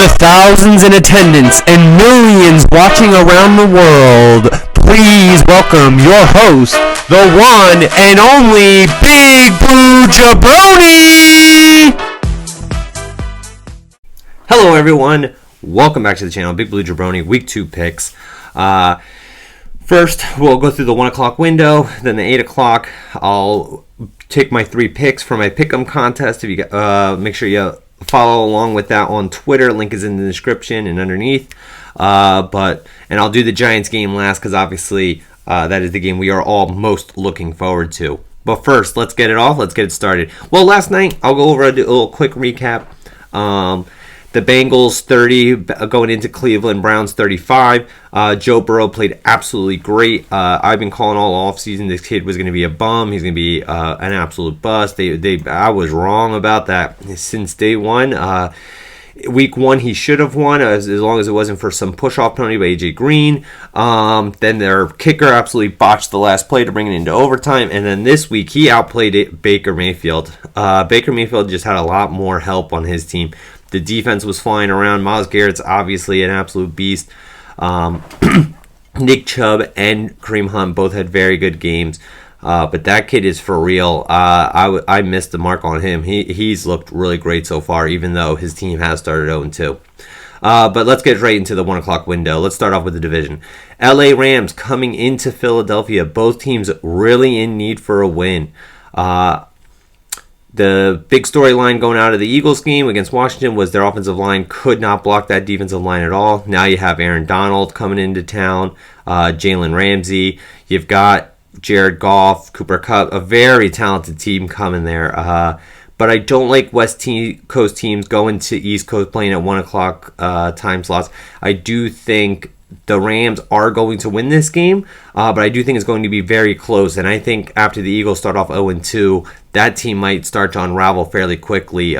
the thousands in attendance and millions watching around the world, please welcome your host, the one and only Big Blue Jabroni! Hello everyone, welcome back to the channel, Big Blue Jabroni, Week 2 picks. First, we'll go through the 1 o'clock window, then the 8 o'clock. I'll take my 3 picks for my Pick'em contest. If you make sure you follow along with that on Twitter. Link is in the description and underneath. And I'll do the Giants game last because obviously that is the game we are all most looking forward to. But first, let's get it off. Let's get it started. Well, last night, I'll go over a little quick recap. The Bengals 30 going into Cleveland, Browns 35. Joe Burrow played absolutely great. I've been calling all offseason this kid was going to be a bum. He's going to be an absolute bust. I was wrong about that since day one. Week 1 he should have won as long as it wasn't for some push-off penalty by A.J. Green. Then their kicker absolutely botched the last play to bring it into overtime. And then this week he outplayed Baker Mayfield. Baker Mayfield just had a lot more help on his team. The defense was flying around. Myles Garrett's obviously an absolute beast. Nick Chubb and Kareem Hunt both had very good games. But that kid is for real. I missed the mark on him. He's looked really great so far, even though his team has started 0-2. But let's get right into the 1 o'clock window. Let's start off with the division. LA Rams coming into Philadelphia. Both teams really in need for a win. The big storyline going out of the Eagles game against Washington was their offensive line could not block that defensive line at all. Now you have Aaron Donald coming into town, Jalen Ramsey. You've got Jared Goff, Cooper Kupp, a very talented team coming there. But I don't like West Coast teams going to East Coast playing at 1 o'clock time slots. I do think the Rams are going to win this game, but I do think it's going to be very close. And I think after the Eagles start off 0-2, that team might start to unravel fairly quickly.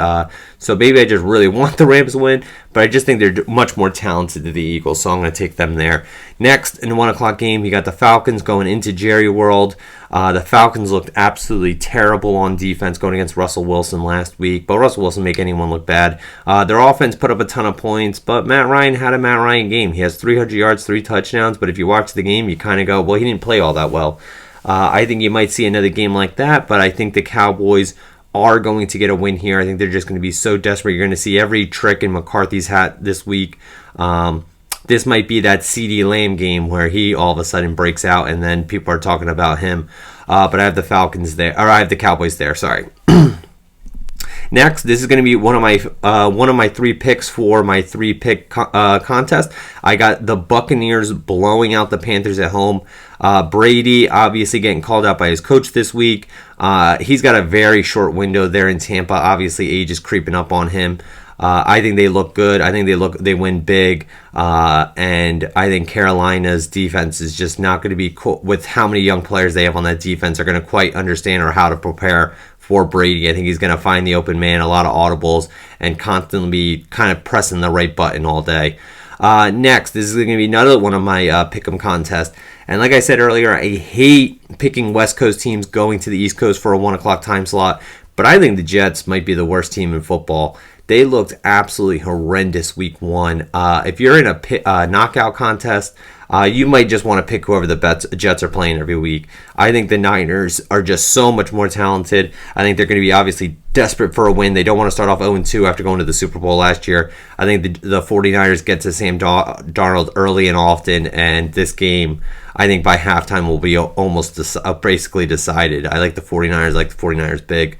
So maybe I just really want the Rams to win, but I just think they're much more talented than the Eagles, so I'm going to take them there. Next, in the 1 o'clock game, you got the Falcons going into Jerry World. The Falcons looked absolutely terrible on defense going against Russell Wilson last week, but Russell Wilson make anyone look bad. Their offense put up a ton of points, but Matt Ryan had a Matt Ryan game. He has 300 yards, 3 touchdowns, but if you watch the game, you kind of go, well, he didn't play all that well. I think you might see another game like that, but I think the Cowboys are going to get a win here. I think they're just going to be so desperate. You're going to see every trick in McCarthy's hat this week. This might be that CeeDee Lamb game where he all of a sudden breaks out and then people are talking about him. But I have the Falcons there, or I have the Cowboys there, sorry. Next, this is going to be one of my 3 picks for my 3-pick contest. I got the Buccaneers blowing out the Panthers at home. Brady obviously getting called out by his coach this week. He's got a very short window there in Tampa. Obviously, age is creeping up on him. I think they look good. I think they win big. And I think Carolina's defense is just not going to be with how many young players they have on that defense are going to quite understand or how to prepare for Brady. I think he's going to find the open man, a lot of audibles, and constantly be kind of pressing the right button all day. Next, this is going to be another one of my Pick'em contests. And like I said earlier, I hate picking West Coast teams going to the East Coast for a 1 o'clock time slot. But I think the Jets might be the worst team in football. They looked absolutely horrendous week 1. If you're in a knockout contest, you might just want to pick whoever the Jets are playing every week. I think the Niners are just so much more talented. I think they're going to be obviously desperate for a win. They don't want to start off 0-2 after going to the Super Bowl last year. I think the 49ers get to Sam Darnold early and often, and this game, I think by halftime will be almost basically decided. I like the 49ers big.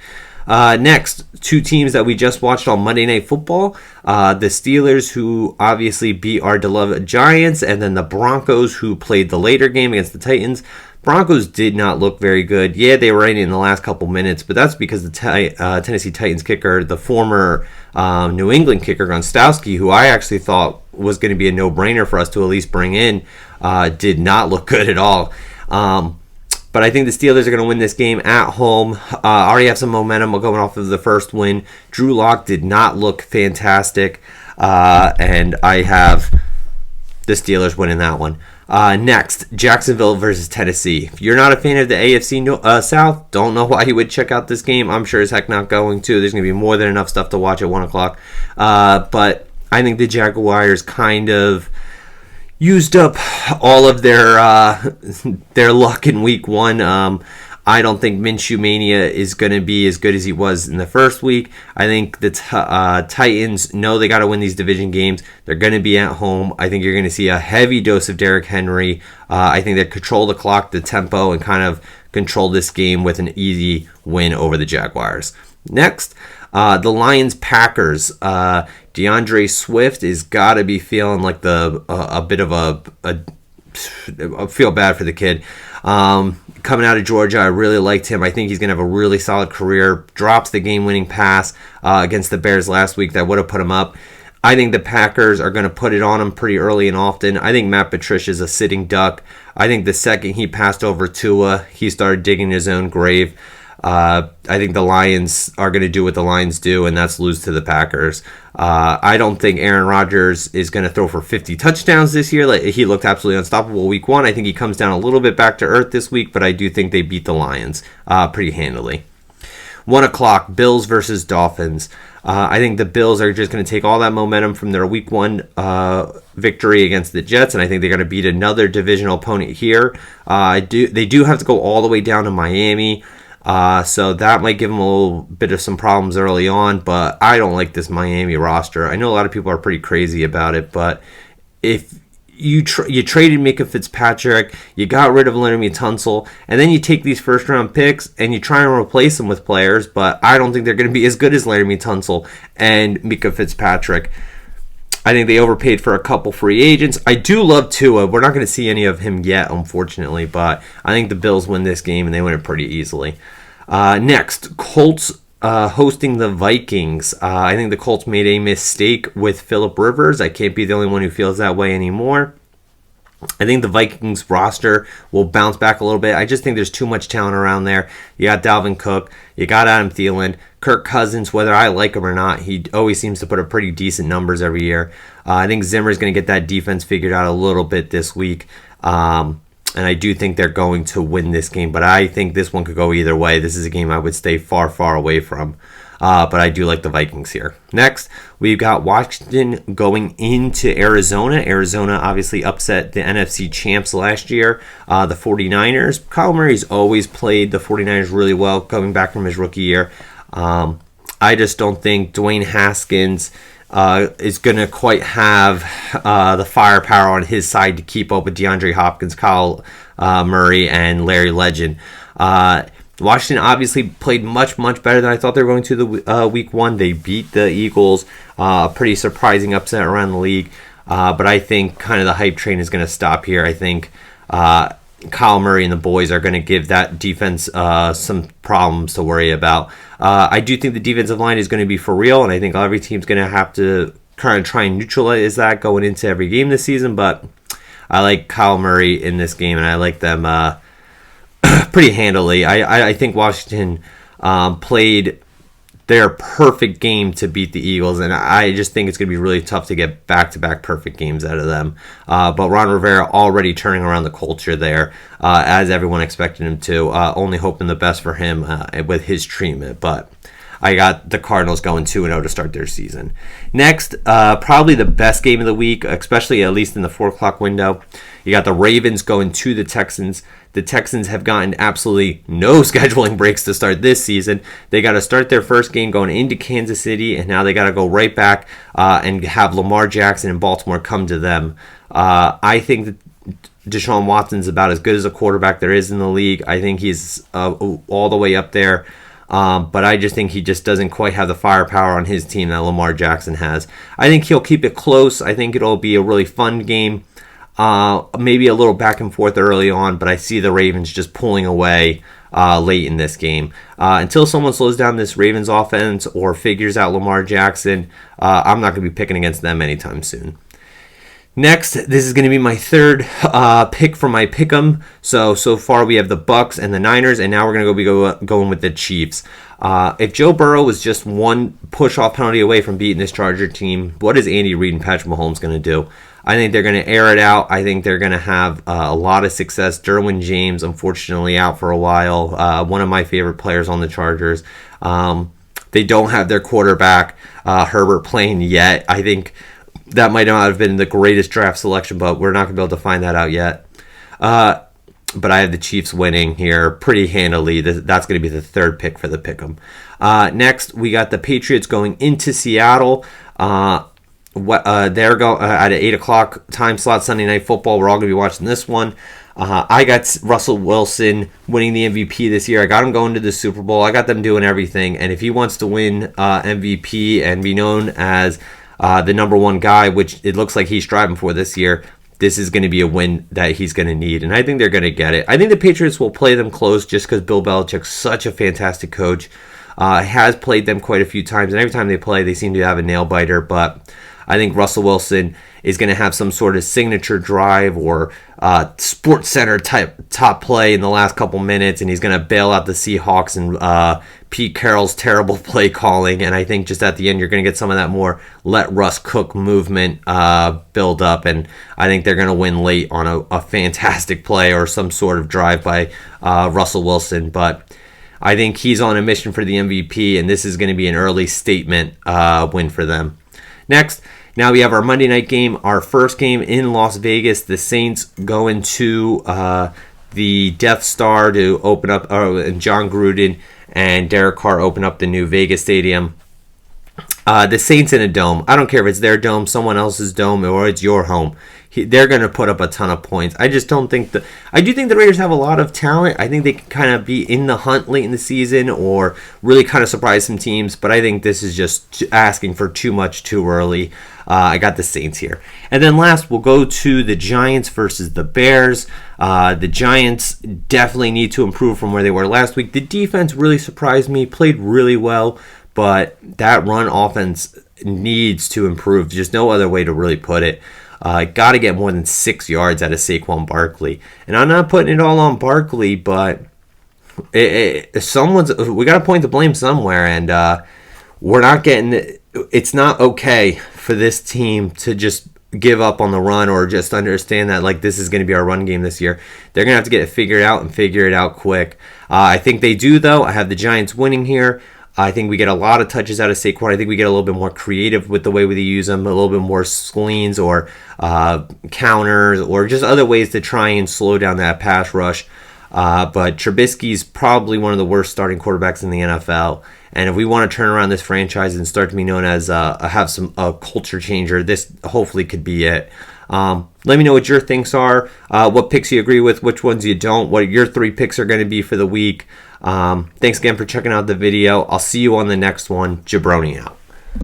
Next, 2 teams that we just watched on Monday Night Football. The Steelers, who obviously beat our beloved Giants, and then the Broncos, who played the later game against the Titans. Broncos did not look very good. Yeah, they were in the last couple minutes, but that's because the Tennessee Titans kicker, the former New England kicker, Gronstowski, who I actually thought was going to be a no-brainer for us to at least bring in, did not look good at all. But I think the Steelers are going to win this game at home. Already have some momentum going off of the first win. Drew Lock did not look fantastic. And I have the Steelers winning that one. Next, Jacksonville versus Tennessee. If you're not a fan of the AFC South, don't know why you would check out this game. I'm sure as heck not going to. There's going to be more than enough stuff to watch at 1 o'clock. But I think the Jaguars kind of used up all of their luck in week one. I don't think Minshew Mania is going to be as good as he was in the first week. I think the Titans know they got to win these division games. They're going to be at home. I think you're going to see a heavy dose of Derrick Henry. I think they control the clock, the tempo, and kind of control this game with an easy win over the Jaguars. Next, the Lions-Packers. DeAndre Swift is got to be feeling like a bit of I feel bad for the kid. Coming out of Georgia, I really liked him. I think he's going to have a really solid career. Drops the game-winning pass against the Bears last week that would have put him up. I think the Packers are going to put it on him pretty early and often. I think Matt Patricia is a sitting duck. I think the second he passed over Tua, he started digging his own grave. I think the Lions are going to do what the Lions do, and that's lose to the Packers. I don't think Aaron Rodgers is going to throw for 50 touchdowns this year. Like, he looked absolutely unstoppable week one. I think he comes down a little bit back to earth this week, but I do think they beat the Lions pretty handily. 1 o'clock, Bills versus Dolphins. I think the Bills are just going to take all that momentum from their week one victory against the Jets, and I think they're going to beat another divisional opponent here. They do have to go all the way down to Miami. So that might give them a little bit of some problems early on, but I don't like this Miami roster. I know a lot of people are pretty crazy about it, but if you traded Micah Fitzpatrick, you got rid of Laramie Tunsil, and then you take these first-round picks and you try and replace them with players, but I don't think they're going to be as good as Laramie Tunsil and Micah Fitzpatrick. I think they overpaid for a couple free agents. I do love Tua. We're not going to see any of him yet, unfortunately, but I think the Bills win this game, and they win it pretty easily. Next, Colts hosting the Vikings. I think the Colts made a mistake with Phillip Rivers. I can't be the only one who feels that way anymore. I think the Vikings roster will bounce back a little bit. I just think there's too much talent around there. You got Dalvin Cook. You got Adam Thielen. Kirk Cousins, whether I like him or not, he always seems to put up pretty decent numbers every year. I think Zimmer's going to get that defense figured out a little bit this week. And I do think they're going to win this game. But I think this one could go either way. This is a game I would stay far, far away from. But I do like the Vikings here. Next, we've got Washington going into Arizona. Arizona obviously upset the NFC champs last year, the 49ers. Kyle Murray's always played the 49ers really well coming back from his rookie year. I just don't think Dwayne Haskins is going to quite have the firepower on his side to keep up with DeAndre Hopkins, Kyle Murray, and Larry Legend. Washington obviously played much, much better than I thought they were going to the week one. They beat the Eagles. Pretty surprising upset around the league. But I think kind of the hype train is going to stop here. I think Kyle Murray and the boys are going to give that defense some problems to worry about. I do think the defensive line is going to be for real, and I think every team's going to have to kind of try and neutralize that going into every game this season. But I like Kyle Murray in this game, and I like them pretty handily. I think Washington played their perfect game to beat the Eagles, and I just think it's going to be really tough to get back-to-back perfect games out of them. But Ron Rivera already turning around the culture there, as everyone expected him to. Only hoping the best for him with his treatment, but I got the Cardinals going 2-0 to start their season. Next, probably the best game of the week, especially at least in the 4 o'clock window. You got the Ravens going to the Texans. The Texans have gotten absolutely no scheduling breaks to start this season. They got to start their first game going into Kansas City, and now they got to go right back and have Lamar Jackson and Baltimore come to them. I think that Deshaun Watson's about as good as a quarterback there is in the league. I think he's all the way up there. But I just think he just doesn't quite have the firepower on his team that Lamar Jackson has. I think he'll keep it close. I think it'll be a really fun game. Maybe a little back and forth early on, but I see the Ravens just pulling away late in this game. Until someone slows down this Ravens offense or figures out Lamar Jackson, I'm not going to be picking against them anytime soon. Next, this is going to be my third pick for my pick'em. So far we have the Bucks and the Niners, and now we're going to be going with the Chiefs. If Joe Burrow was just one push-off penalty away from beating this Charger team, what is Andy Reid and Patrick Mahomes going to do? I think they're going to air it out. I think they're going to have a lot of success. Derwin James, unfortunately, out for a while. One of my favorite players on the Chargers. They don't have their quarterback, Herbert, playing yet. I think that might not have been the greatest draft selection, but we're not going to be able to find that out yet. But I have the Chiefs winning here pretty handily. That's going to be the third pick for the pick'em. Next, we got the Patriots going into Seattle. They're going at an 8 o'clock time slot, Sunday Night Football. We're all going to be watching this one. I got Russell Wilson winning the MVP this year. I got him going to the Super Bowl. I got them doing everything. And if he wants to win MVP and be known as the number one guy, which it looks like he's striving for this year, this is going to be a win that he's going to need. And I think they're going to get it. I think the Patriots will play them close just because Bill Belichick's such a fantastic coach. Has played them quite a few times. And every time they play, they seem to have a nail-biter. But I think Russell Wilson is going to have some sort of signature drive or Sports Center type top play in the last couple minutes, and he's going to bail out the Seahawks and Pete Carroll's terrible play calling. And I think just at the end, you're going to get some of that more let Russ cook movement build up, and I think they're going to win late on a fantastic play or some sort of drive by Russell Wilson. But I think he's on a mission for the MVP, and this is going to be an early statement win for them. Next, now we have our Monday night game, our first game in Las Vegas. The Saints going to the Death Star to open up, and John Gruden and Derek Carr open up the new Vegas Stadium. The Saints in a dome. I don't care if it's their dome, someone else's dome, or it's your home. They're going to put up a ton of points. I just don't think I do think the Raiders have a lot of talent. I think they can kind of be in the hunt late in the season or really kind of surprise some teams. But I think this is just asking for too much too early. I got the Saints here. And then last, we'll go to the Giants versus the Bears. The Giants definitely need to improve from where they were last week. The defense really surprised me, played really well. But that run offense needs to improve. There's no other way to really put it. Got to get more than 6 yards out of Saquon Barkley. And I'm not putting it all on Barkley, but we got to point the blame somewhere. And we're not getting. It's not okay for this team to just give up on the run or just understand that like this is going to be our run game this year. They're going to have to get it figured out and figure it out quick. I think they do, though. I have the Giants winning here. I think we get a lot of touches out of Saquon. I think we get a little bit more creative with the way we use them, a little bit more screens or counters or just other ways to try and slow down that pass rush. But Trubisky's probably one of the worst starting quarterbacks in the NFL. And if we want to turn around this franchise and start to be known as a culture changer, this hopefully could be it. Let me know what your thinks are, what picks you agree with, which ones you don't, what your 3 picks are going to be for the week. Thanks again for checking out the video. I'll see you on the next one. Jabroni out.